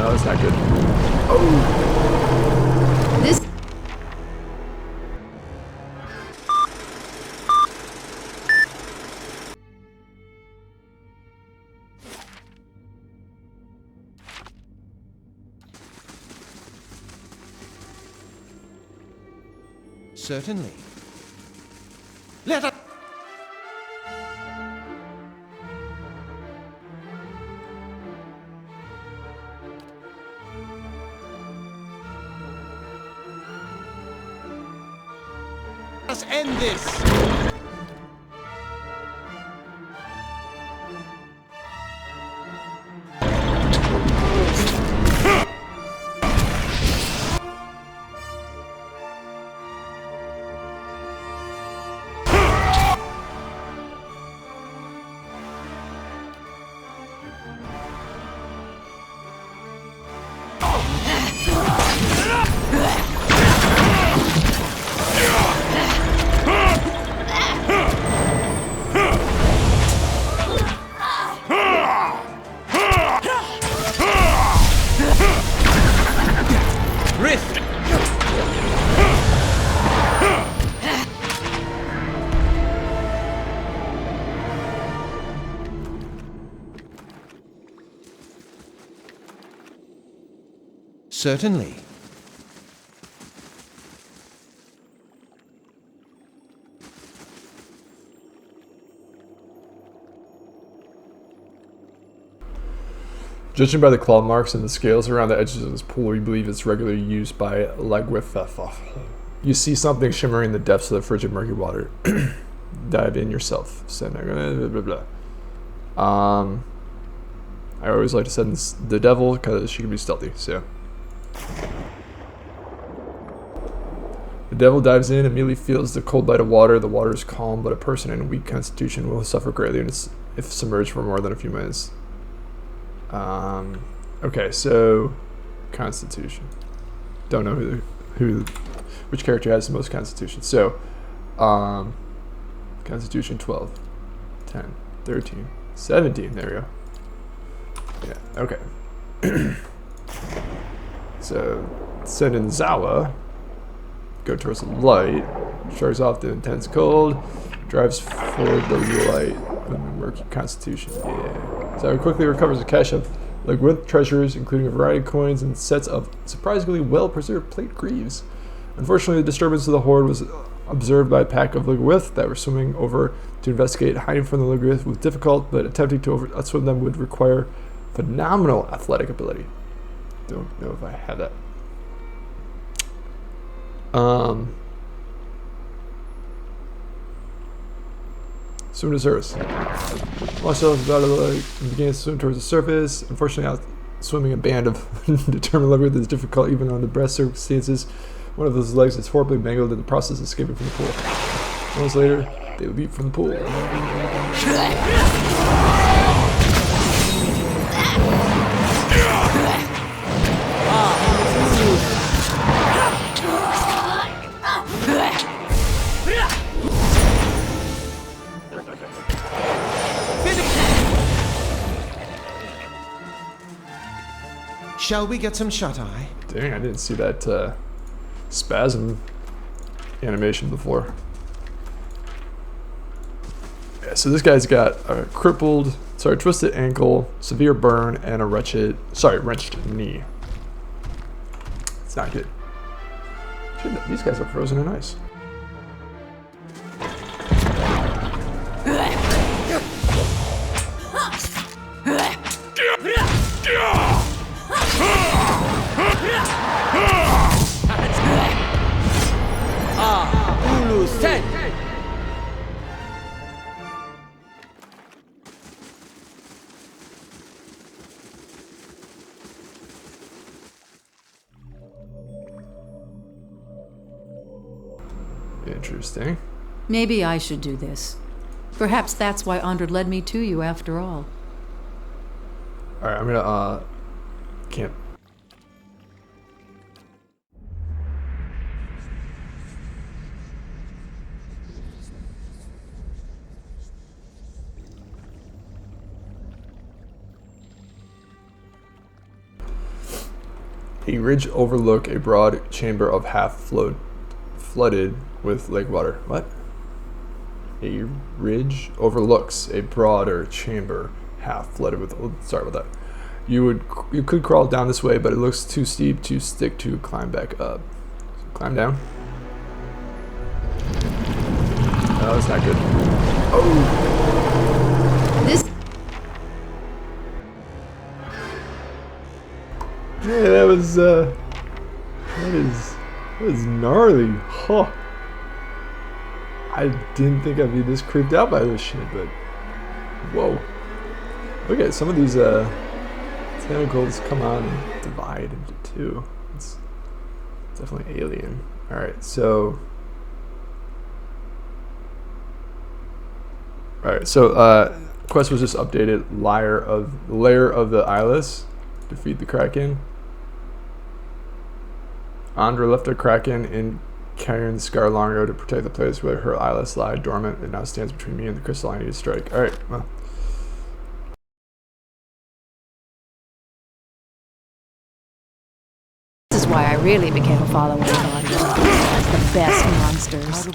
no, that's not good. Oh! This... Certainly. Let us... Let's end this! Certainly. Judging by the claw marks and the scales around the edges of this pool, we believe it's regularly used by Legwith. You see something shimmering in the depths of the frigid murky water. Dive in yourself. Blah, blah, blah. I always like to send the devil because she can be stealthy, so. The devil dives in, immediately feels the cold light of water. The water is calm, but a person in a weak constitution will suffer greatly if submerged for more than a few minutes. Okay, so constitution. Don't know which character has the most constitution. So, constitution 12, 10, 13, 17. There we go. Yeah, okay. So, send in Zahua. Go towards the light. Shrugs off the intense cold. Drives for the light. Murky constitution. Yeah. Zahua quickly recovers a cache of Legwith treasures, including a variety of coins and sets of surprisingly well-preserved plate greaves. Unfortunately, the disturbance of the horde was observed by a pack of Legwith that were swimming over to investigate. Hiding from the Legwith was difficult, but attempting to outswim them would require phenomenal athletic ability. Don't know if I have that. Swim to the surface. Launched ourselves out of the lake and began to swim towards the surface. Unfortunately, out swimming a band of determined Legwith is difficult even under best circumstances. One of those legs is horribly mangled in the process of escaping from the pool. Moments later, they leap from the pool. Shall we get some shut-eye? Dang, I didn't see that spasm animation before. Yeah, so this guy's got a twisted ankle, severe burn, and a wrenched knee. It's not good. These guys are frozen in ice. Interesting. Maybe I should do this. Perhaps that's why Andred led me to you after all. Alright, I'm gonna, can't. A ridge overlook a broad chamber of flooded with lake water. What? A ridge overlooks a broader chamber half flooded with. Oh, sorry about that. You could crawl down this way, but it looks too steep to stick to climb back up. So climb down. Oh, that's not good. Oh. This. Yeah, that was gnarly. Huh. I didn't think I'd be this creeped out by this shit, but whoa. Look at some of these tentacles come out and divide into two. It's definitely alien. Alright, so quest was just updated. Lair of the Eyeless. Defeat the Kraken. Andra left a Kraken in Cairn's Scar long ago to protect the place where her eyeless lie dormant. It now stands between me and the crystal I need to strike. Alright, well. This is why I really became a follower of Andra. The best monsters.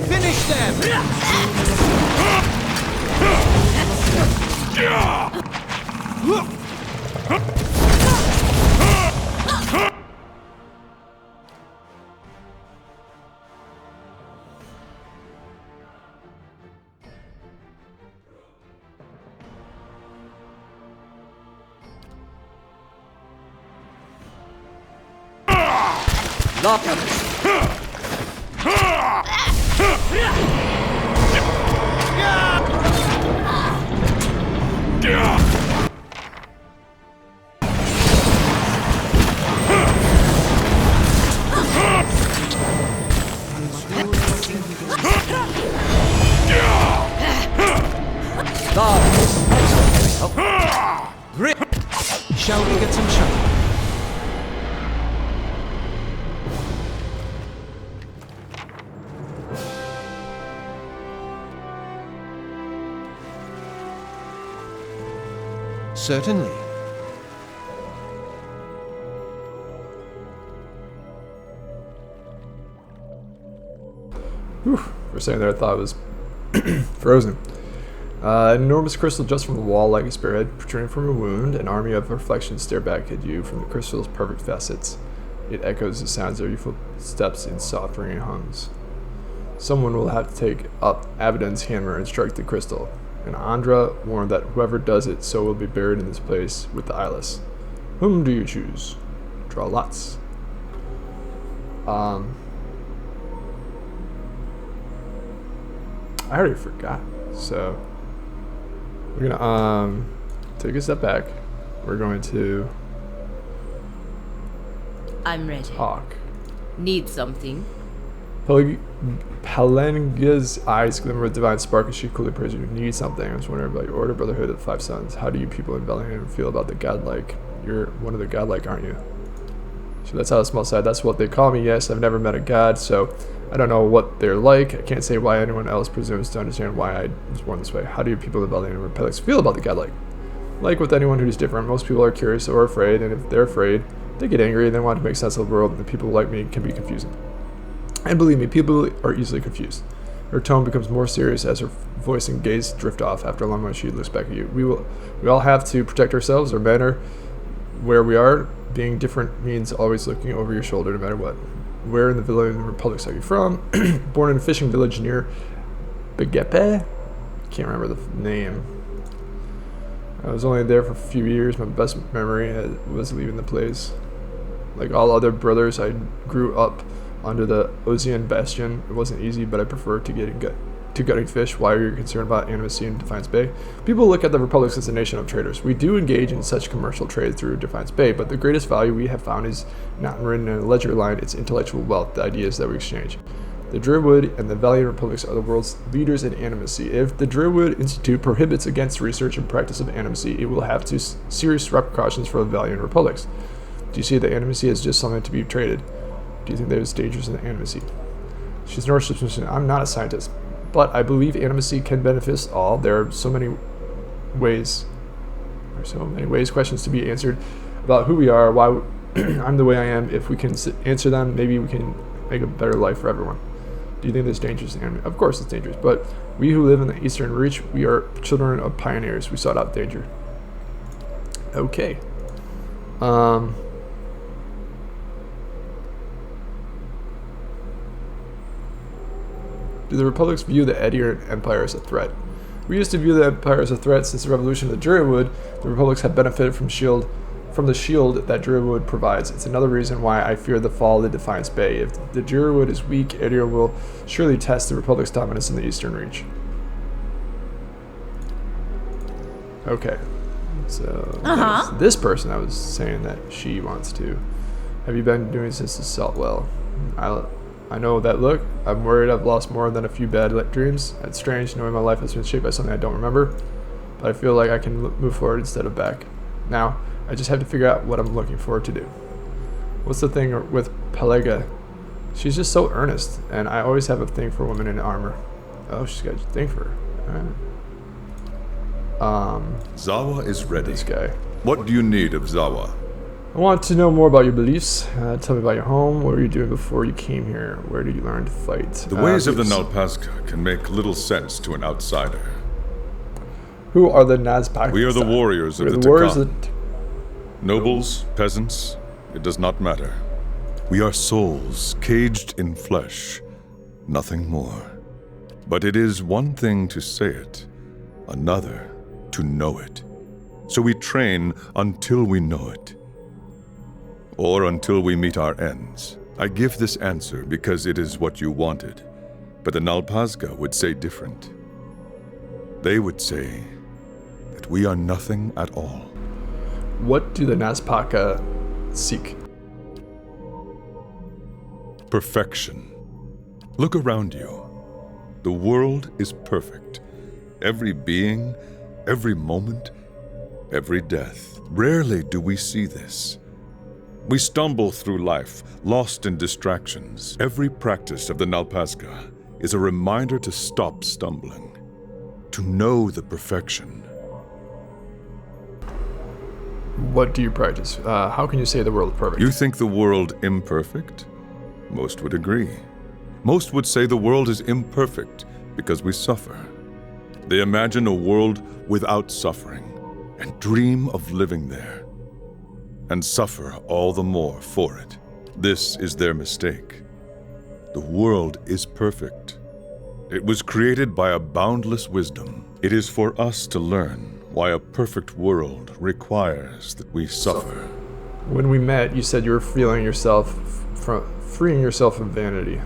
Finish them! Lock him! Shall we get some shot? Certainly. Whew. For a second there, I thought it was frozen. An enormous crystal just from the wall like a spearhead, protruding from a wound. An army of reflections stare back at you from the crystal's perfect facets. It echoes the sounds of your footsteps in soft ringing hums. Someone will have to take up Abaddon's hammer and strike the crystal. And Andra warned that whoever does it so will be buried in this place with the eyeless. Whom do you choose? Draw lots. I already forgot. So we're gonna take a step back. We're going to I'm ready. talk. Need something? Pallegina's eyes glimmer with divine spark as she coolly prays you. Need something. I was wondering about your order, Brotherhood of the Five Sons. How do you people in Bellingham feel about the godlike? You're one of the godlike, aren't you? So that's how the small side. That's what they call me. Yes, I've never met a god, so I don't know what they're like. I can't say why anyone else presumes to understand why I was born this way. How do you people in Bellingham and Repellix feel about the godlike? Like with anyone who's different, most people are curious or afraid, and if they're afraid, they get angry and they want to make sense of the world, and the people like me can be confusing. And believe me, people are easily confused. Her tone becomes more serious as her voice and gaze drift off. After a long moment, she looks back at you. We all have to protect ourselves, or matter where we are. Being different means always looking over your shoulder, no matter what. Where in the village in the Republic are you from? Born in a fishing village near Begepe? Can't remember the name. I was only there for a few years. My best memory was leaving the place. Like all other brothers, I grew up under the Ozian Bastion. It wasn't easy, but I preferred to gutting fish. Why are you concerned about animacy in Defiance Bay? People look at the Republic as a nation of traders. We do engage in such commercial trade through Defiance Bay, but the greatest value we have found is not written in a ledger line, it's intellectual wealth, the ideas that we exchange. The Druidwood and the Valiant Republics are the world's leaders in animacy. If the Druidwood Institute prohibits against research and practice of animacy, it will have serious repercussions for the Valiant Republics. Do you see that animacy as just something to be traded? Do you think there's dangers in animacy? She's an Norse. I'm not a scientist, but I believe animacy can benefit us all. There are so many ways. Questions to be answered about who we are, why I'm the way I am. If we can answer them, maybe we can make a better life for everyone. Do you think there's dangers in anime? Of course it's dangerous, but we who live in the Eastern Reach, we are children of pioneers. We sought out danger. Okay. Do the Republics view the Edirn Empire as a threat? We used to view the Empire as a threat since the revolution of the Druidwood. The Republics have benefited from the shield that Druidwood provides. It's another reason why I fear the fall of the Defiance Bay. If the Druidwood is weak, Edirn will surely test the Republic's dominance in the Eastern Reach. Okay. So, this person I was saying that she wants to. Have you been doing since the assault? Well, I know that look. I'm worried I've lost more than a few bad dreams. It's strange knowing my life has been shaped by something I don't remember, but I feel like I can move forward instead of back. Now, I just have to figure out what I'm looking forward to do. What's the thing with Pallegina? She's just so earnest, and I always have a thing for women in armor. Oh, she's got a thing for her. Zahua is ready. This guy. What do you need of Zahua? I want to know more about your beliefs. Tell me about your home. What were you doing before you came here? Where did you learn to fight? The ways of the Nalpazga can make little sense to an outsider. Who are the Nazpaka? We are the warriors of the Takkan. Nobles, peasants, it does not matter. We are souls caged in flesh, nothing more. But it is one thing to say it, another to know it. So we train until we know it. Or until we meet our ends. I give this answer because it is what you wanted, but the Nalpazga would say different. They would say that we are nothing at all. What do the Nazpaka seek? Perfection. Look around you. The world is perfect. Every being, every moment, every death. Rarely do we see this. We stumble through life, lost in distractions. Every practice of the Nalpazga is a reminder to stop stumbling, to know the perfection. What do you practice? How can you say the world is perfect? You think the world imperfect? Most would agree. Most would say the world is imperfect because we suffer. They imagine a world without suffering and dream of living there, and suffer all the more for it. This is their mistake. The world is perfect. It was created by a boundless wisdom. It is for us to learn why a perfect world requires that we suffer. When we met, you said you were freeing yourself from vanity.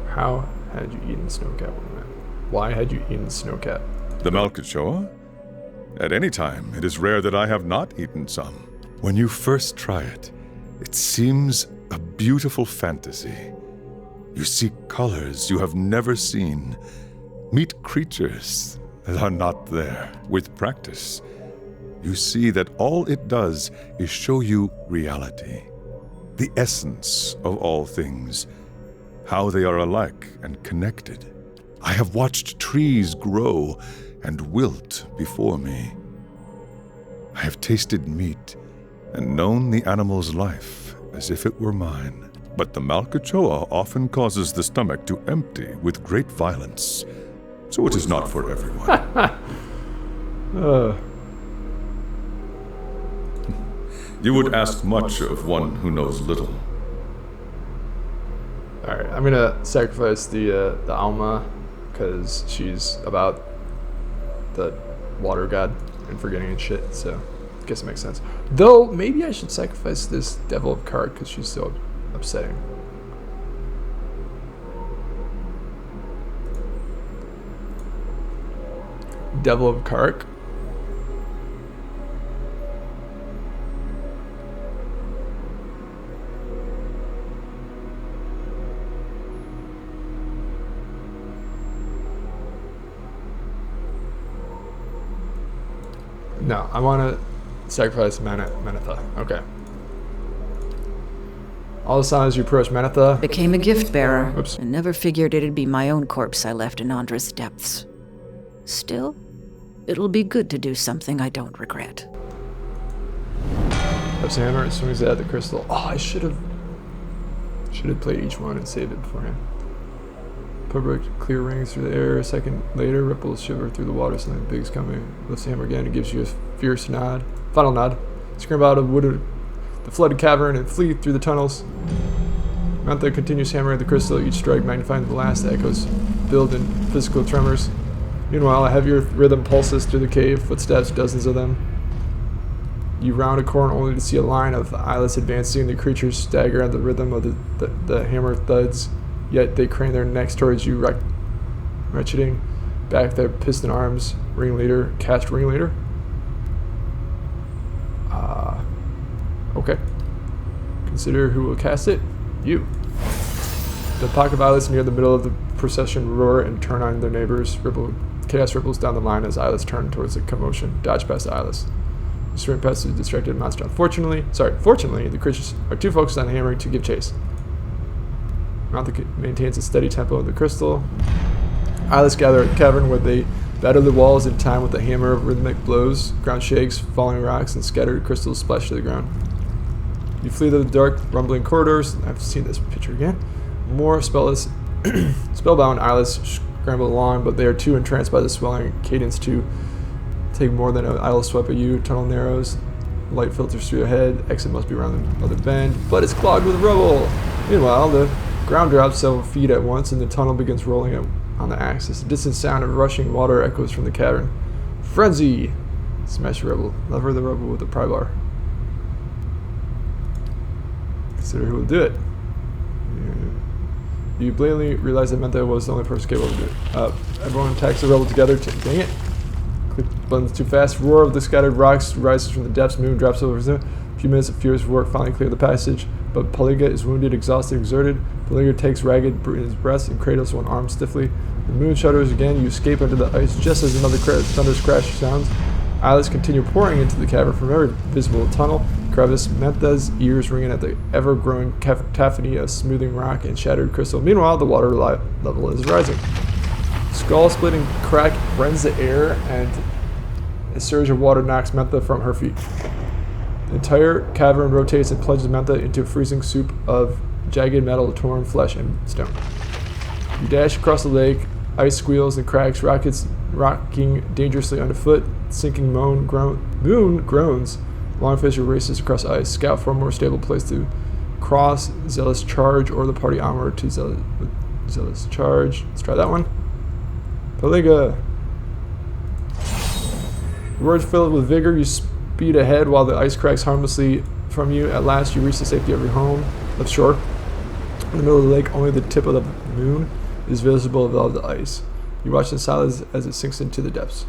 How had you eaten snowcat when we met? Why had you eaten snowcat? The Malkachoa? At any time, it is rare that I have not eaten some. When you first try it, it seems a beautiful fantasy. You see colors you have never seen, meet creatures that are not there. With practice, you see that all it does is show you reality, the essence of all things, how they are alike and connected. I have watched trees grow and wilt before me. I have tasted meat and known the animal's life as if it were mine. But the Malkachoa often causes the stomach to empty with great violence, so it is not for everyone. You would ask much of one who knows little. Alright, I'm gonna sacrifice the Alma, because she's about the water god and forgetting and shit, so I guess it makes sense. Though, maybe I should sacrifice this Devil of Kark, because she's so upsetting. Devil of Kark. No, I want to sacrifice Manecha. Okay. All the sound as you approach Manecha. Became a gift bearer. Oops. And never figured it'd be my own corpse I left in Andra's depths. Still, it'll be good to do something I don't regret. Ups the hammer and swings it at the crystal. Oh, I should have played each one and saved it beforehand. Public clear rings through the air. A second later, ripples shiver through the water. Something big's coming. Lifts the hammer again and gives you a fierce nod. Final nod. Scream out of the flooded cavern and flee through the tunnels. Manecha continues hammering the crystal. Each strike magnifying the blast. The echoes build in physical tremors. Meanwhile, a heavier rhythm pulses through the cave. Footsteps, dozens of them. You round a corner only to see a line of eyelets advancing. The creatures stagger at the rhythm of the hammer thuds. Yet they crane their necks towards you, retcheting back their piston arms. Ringleader, cast ringleader. Okay. Consider who will cast it. You. The pocket of eyelets near the middle of the procession roar and turn on their neighbors. Chaos ripples down the line as eyelets turn towards the commotion. Dodge past the eyelets. You sprint past the distracted monster. Fortunately, the creatures are too focused on hammering to give chase. Manecha maintains a steady tempo in the crystal. Eyelets gather at the cavern where they batter the walls in time with a hammer of rhythmic blows. Ground shakes, falling rocks and scattered crystals splash to the ground. You flee the dark, rumbling corridors. I've seen this picture again. More spellbound eyelets scramble along, but they are too entranced by the swelling cadence to take more than an idle swipe at you. Tunnel narrows. Light filters through ahead. Exit must be around another bend, but it's clogged with rubble. Meanwhile, the ground drops several feet at once, and the tunnel begins rolling on the axis. A distant sound of rushing water echoes from the cavern. Frenzy! Smash the rubble. Lever the rubble with a pry bar. Consider who will do it. You blatantly realize that Manecha was the only person capable of doing it. Everyone attacks the rubble together. Dang it. Click buttons too fast. Roar of the scattered rocks rises from the depths. Moon drops over them. A few minutes of furious work finally clear the passage, but Pallegina is wounded, exhausted, exerted. Pallegina takes ragged in his breast and cradles one arm stiffly. The moon shudders again. You escape under the ice just as another thunderous crash sounds. Eyelets continue pouring into the cavern from every visible tunnel, crevice. Manecha's ears ringing at the ever-growing cacophony of smoothing rock and shattered crystal. Meanwhile, the water level is rising. Skull-splitting crack rends the air, and a surge of water knocks Manecha from her feet. The entire cavern rotates and plunges Manecha into a freezing soup of jagged metal, torn flesh, and stone. You dash across the lake. Ice squeals and cracks, rockets rocking dangerously underfoot. Sinking moon groans. Longfisher races across ice. Scout for a more stable place to cross. Zealous charge, or the party onward to zealous charge. Let's try that one. Pallegina. Words filled with vigor, you speed ahead while the ice cracks harmlessly from you. At last, you reach the safety of your home, of shore. In the middle of the lake, only the tip of the moon is visible above the ice. You watch in silence as it sinks into the depths.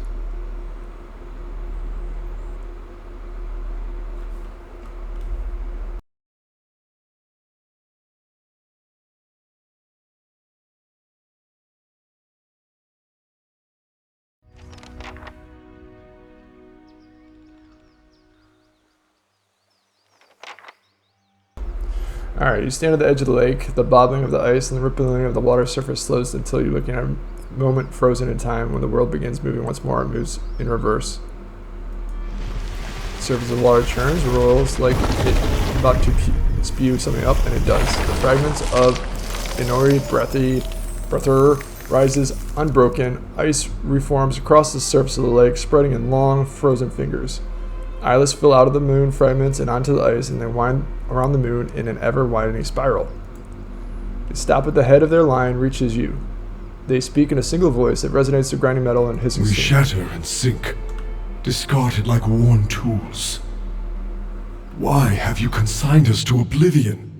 Alright, you stand at the edge of the lake. The bobbling of the ice and the rippling of the water surface slows until you're looking at a moment frozen in time when the world begins moving once more and moves in reverse. The surface of the water churns, rolls like it's about to spew something up, and it does. The fragments of Ionni Brathr rises unbroken. Ice reforms across the surface of the lake, spreading in long, frozen fingers. Eyelets fill out of the moon fragments and onto the ice, and they wind around the moon in an ever-widening spiral. They stop at the head of their line, reaches you. They speak in a single voice that resonates through grinding metal and hissing We steam. shatter and sink, discarded like worn tools. Why have you consigned us to oblivion?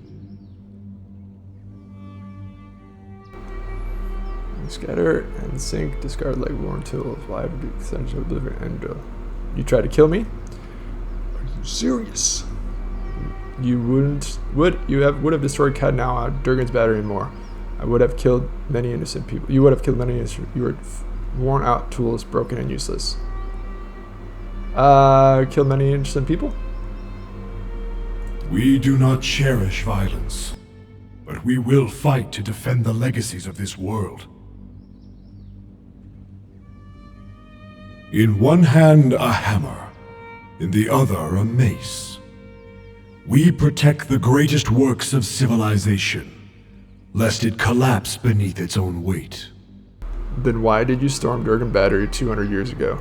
Scatter and sink, discard like worn tools. Why have you consigned to oblivion? And you try to kill me? Are you serious? You would have destroyed Kadnawa, Durgan's battery, and more. I would have killed many innocent people. You would have killed many innocent. You were worn out tools, broken and useless. Killed many innocent people? We do not cherish violence, but we will fight to defend the legacies of this world. In one hand, a hammer. In the other, a mace. We protect the greatest works of civilization, lest it collapse beneath its own weight. Then why did you storm Durgan Battery 200 years ago?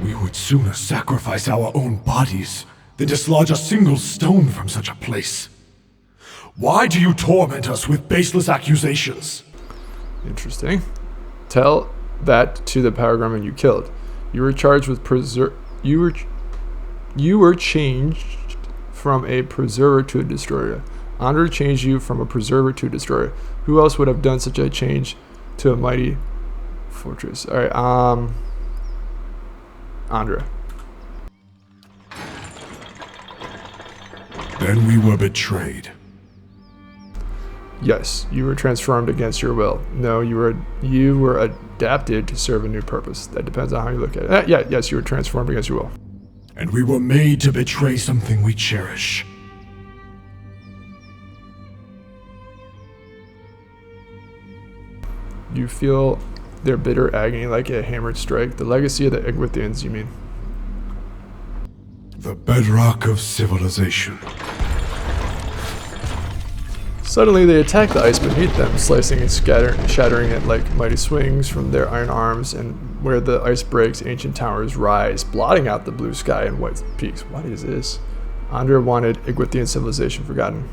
We would sooner sacrifice our own bodies than dislodge a single stone from such a place. Why do you torment us with baseless accusations? Interesting. Tell that to the power gremlin you killed. You were charged with You were changed from a preserver to a destroyer. Andra changed you from a preserver to a destroyer. Who else would have done such a change to a mighty fortress? Alright, Andra. Then we were betrayed. Yes, you were transformed against your will. No, you were adapted to serve a new purpose. That depends on how you look at it. Yes, you were transformed against your will. And we were made to betray something we cherish. You feel their bitter agony like a hammered strike. The legacy of the Iguithians, you mean? The bedrock of civilization. Suddenly they attack the ice beneath them, slicing and shattering it like mighty swings from their iron arms, and where the ice breaks, ancient towers rise, blotting out the blue sky and white peaks. What is this? Andra wanted Iguithian civilization forgotten.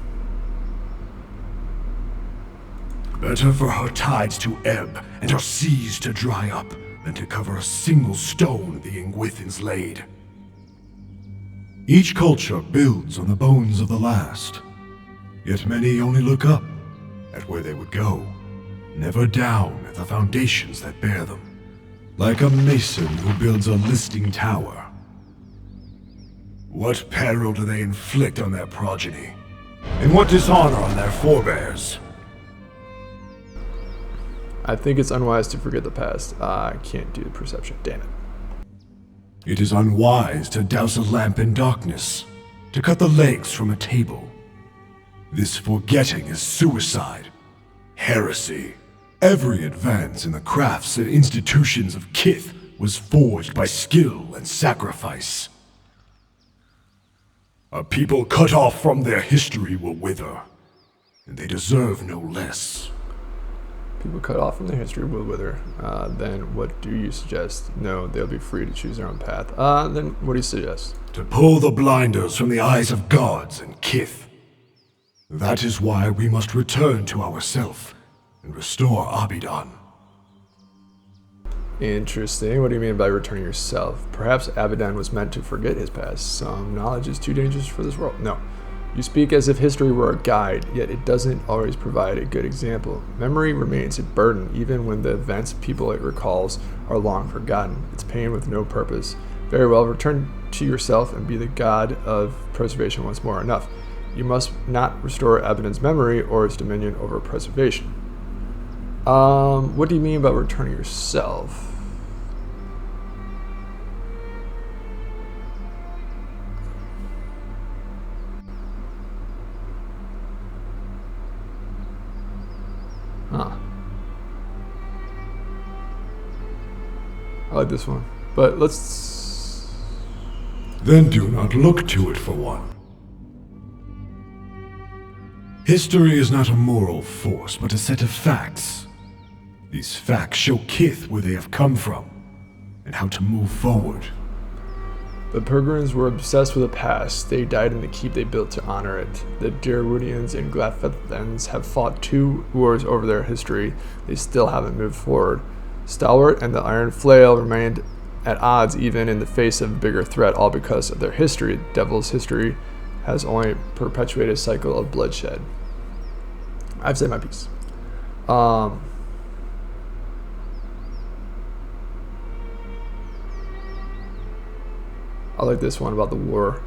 Better for her tides to ebb and her seas to dry up than to cover a single stone the Iguithians laid. Each culture builds on the bones of the last. Yet many only look up at where they would go, never down at the foundations that bear them, like a mason who builds a listing tower. What peril do they inflict on their progeny? And what dishonor on their forebears? I think it's unwise to forget the past. I can't do the perception. Damn it. It is unwise to douse a lamp in darkness, to cut the legs from a table. This forgetting is suicide, heresy. Every advance in the crafts and institutions of Kith was forged by skill and sacrifice. A people cut off from their history will wither, and they deserve no less. People cut off from their history will wither. Then what do you suggest? No, they'll be free to choose their own path. Then what do you suggest? To pull the blinders from the eyes of gods and Kith. That is why we must return to ourself and restore Abidan. Interesting. What do you mean by returning yourself? Perhaps Abidan was meant to forget his past. Some knowledge is too dangerous for this world. No. You speak as if history were a guide, yet it doesn't always provide a good example. Memory remains a burden, even when the events people it recalls are long forgotten. It's pain with no purpose. Very well, return to yourself and be the god of preservation once more. Enough. You must not restore Abidan's memory or its dominion over preservation. What do you mean by returning yourself? Huh. I like this one. But let's... Then do not look to it for one. History is not a moral force, but a set of facts. These facts show Kith where they have come from, and how to move forward. The Pilgrims were obsessed with the past. They died in the keep they built to honor it. The Dairwoodians and Gladfethans have fought 2 wars over their history. They still haven't moved forward. Stalwart and the Iron Flail remained at odds even in the face of a bigger threat, all because of their history. Devil's history has only perpetuated a cycle of bloodshed. I've said my piece. I like this one about the war.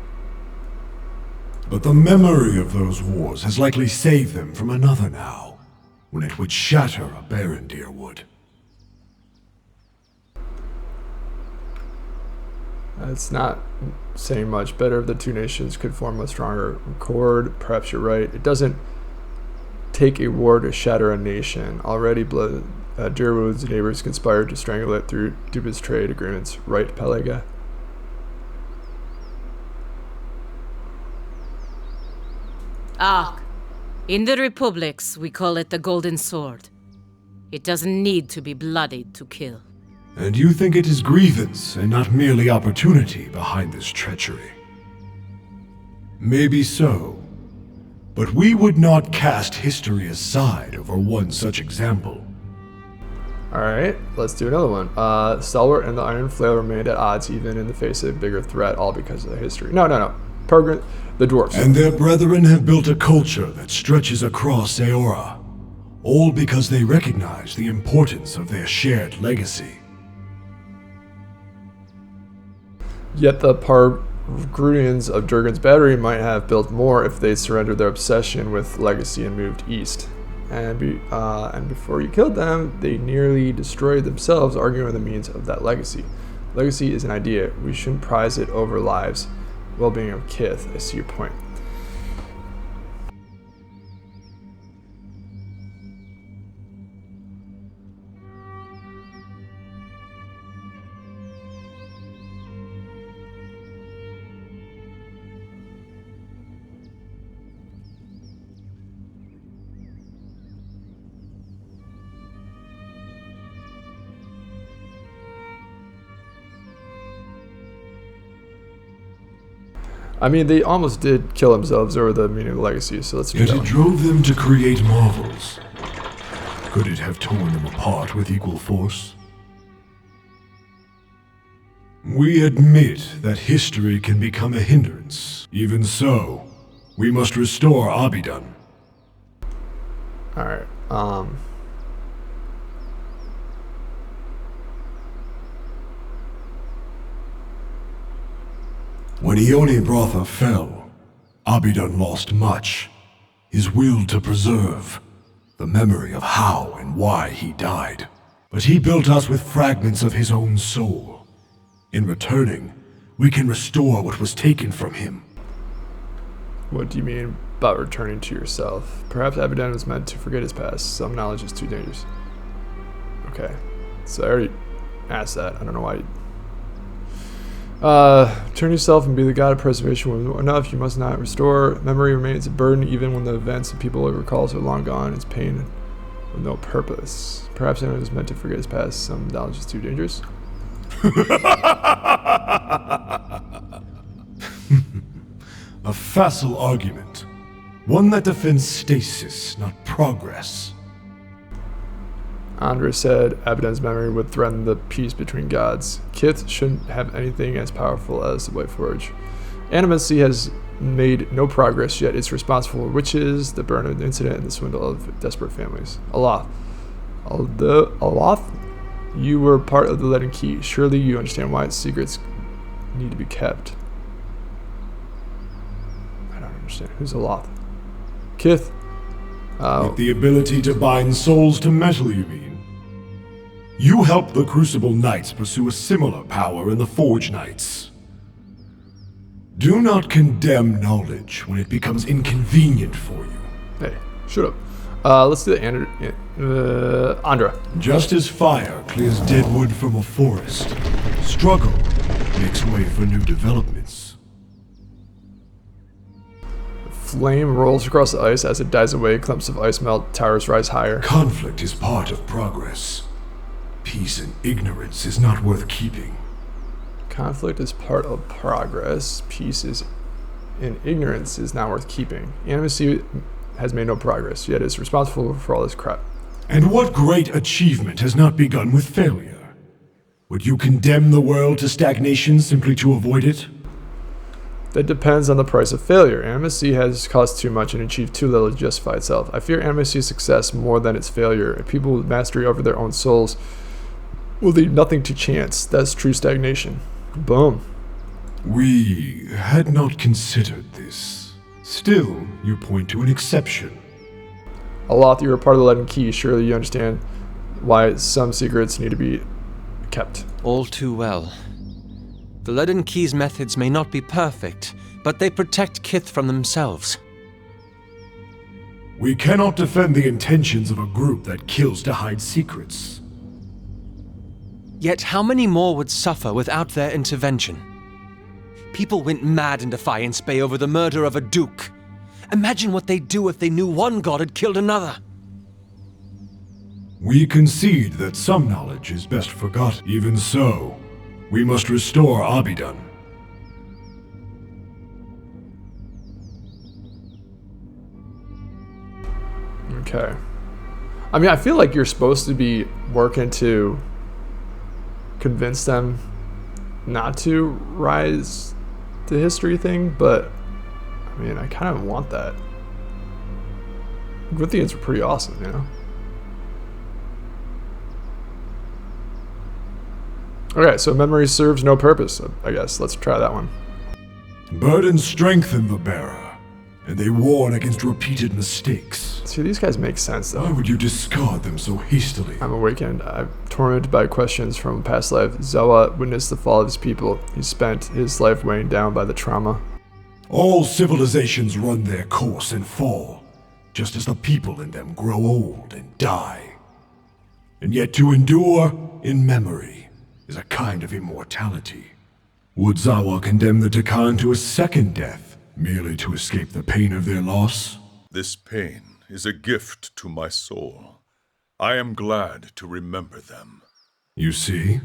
But the memory of those wars has likely saved them from another now, when it would shatter a barren deer wood. It's not saying much. Better if the two nations could form a stronger accord. Perhaps you're right. It doesn't take a war to shatter a nation. Already, Deerwood's neighbors conspired to strangle it through dubious trade agreements. Right, Pallegina? Ah, in the Republics, we call it the Golden Sword. It doesn't need to be bloodied to kill. And you think it is grievance and not merely opportunity behind this treachery? Maybe so. But we would not cast history aside over one such example. Alright, let's do another one. Stalwart and the Iron Flail remained at odds even in the face of a bigger threat, all because of their history. No. The dwarves. And their brethren have built a culture that stretches across Eora. All because they recognize the importance of their shared legacy. Yet the Pargrudians of Durgan's Battery might have built more if they surrendered their obsession with legacy and moved east. And before you killed them, they nearly destroyed themselves, arguing the means of that legacy. Legacy is an idea. We shouldn't prize it over lives. Well-being of Kith. I see your point. I mean, they almost did kill themselves over the meaning of legacy, so let's do Yet that it one. drove them to create marvels. Could it have torn them apart with equal force? We admit that history can become a hindrance. Even so, we must restore Abidan. Alright, When Ionni Brathr fell, Abidan lost much. His will to preserve, the memory of how and why he died. But he built us with fragments of his own soul. In returning, we can restore what was taken from him. what do you mean about returning to yourself? Perhaps Abidan was meant to forget his past. Some knowledge is too dangerous. Okay, so I already asked that. I don't know why. Turn yourself and be the god of preservation when enough. You must not restore. Memory remains a burden even when the events and people it recalls are long gone. It's pain with no purpose. Perhaps anyone is meant to forget his past. Some knowledge is too dangerous. A facile argument. One that defends stasis, not progress. Andra said Abidan's memory would threaten the peace between gods. Kith shouldn't have anything as powerful as the White Forge. Animacy has made no progress, yet it's responsible for witches, the burn of the incident, and the swindle of desperate families. Aloth, you were part of the Leaden Key. Surely you understand why its secrets need to be kept. I don't understand. Who's Aloth? Kith? With the ability to bind souls to metal, you mean? You helped the Crucible Knights pursue a similar power in the Forge Knights. Do not condemn knowledge when it becomes inconvenient for you. Hey, shut up. Let's do the Andra. Just as fire clears dead wood from a forest, struggle makes way for new developments. Flame rolls across the ice as it dies away. Clumps of ice melt. Towers rise higher. Conflict is part of progress. Peace and ignorance is not worth keeping. Conflict is part of progress. Peace is and ignorance is not worth keeping. Animacy has made no progress, yet is responsible for all this crap. And what great achievement has not begun with failure? Would you condemn the world to stagnation simply to avoid it? That depends on the price of failure. Animacy has cost too much and achieved too little to justify itself. I fear Animacy's success more than its failure. If people with mastery over their own souls will leave nothing to chance. That's true stagnation. Boom. We had not considered this. Still, you point to an exception. Aloth, you're a part of the Leaden Key. Surely you understand why some secrets need to be kept. All too well. The Leaden Key's methods may not be perfect, but they protect Kith from themselves. We cannot defend the intentions of a group that kills to hide secrets. Yet how many more would suffer without their intervention? People went mad in Defiance Bay over the murder of a duke. Imagine what they'd do if they knew one god had killed another. We concede that some knowledge is best forgotten. Even so, we must restore Abidan. Okay. I mean, I feel like you're supposed to be working to convince them not to rise to history thing, but I mean, I kind of want that. Grithians are pretty awesome, you know? Okay, so memory serves no purpose, I guess. Let's try that one. Burdens strengthen the bearer, and they warn against repeated mistakes. See, these guys make sense, though. Why would you discard them so hastily? I'm awakened. I'm tormented by questions from past life. Zahua witnessed the fall of his people. He spent his life weighing down by the trauma. All civilizations run their course and fall, just as the people in them grow old and die. And yet to endure in memory is a kind of immortality. Would Zahua condemn the Takan to a second death, merely to escape the pain of their loss? This pain is a gift to my soul. I am glad to remember them. You see,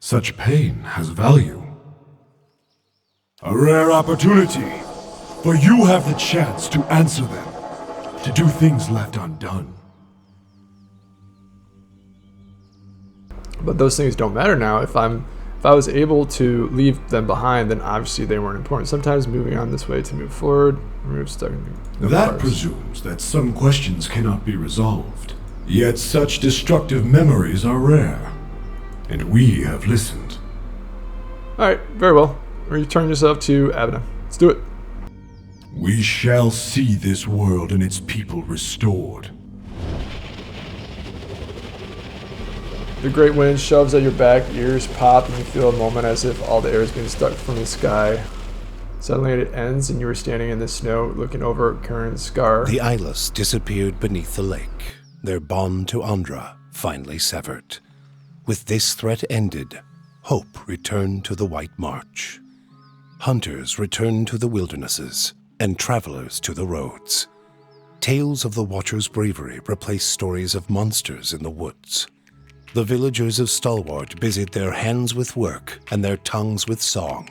such pain has value. A rare opportunity, for you have the chance to answer them, to do things left undone. But those things don't matter now. If I was able to leave them behind, then obviously they weren't important. Sometimes moving on this way to move forward, remove stuck in the That bars. presumes that some questions cannot be resolved. Yet such destructive memories are rare, and we have listened. Alright, very well. Return yourself to Abaddon. Let's do it. We shall see this world and its people restored. The great wind shoves at your back, ears pop, and you feel a moment as if all the air is being sucked from the sky. Suddenly it ends, and you are standing in the snow, looking over Kern's scar. The Eyeless disappeared beneath the lake, their bond to Andra finally severed. With this threat ended, hope returned to the White March. Hunters returned to the wildernesses, and travelers to the roads. Tales of the Watcher's bravery replaced stories of monsters in the woods. The villagers of Stalwart busied their hands with work and their tongues with song,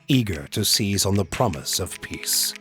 eager to seize on the promise of peace.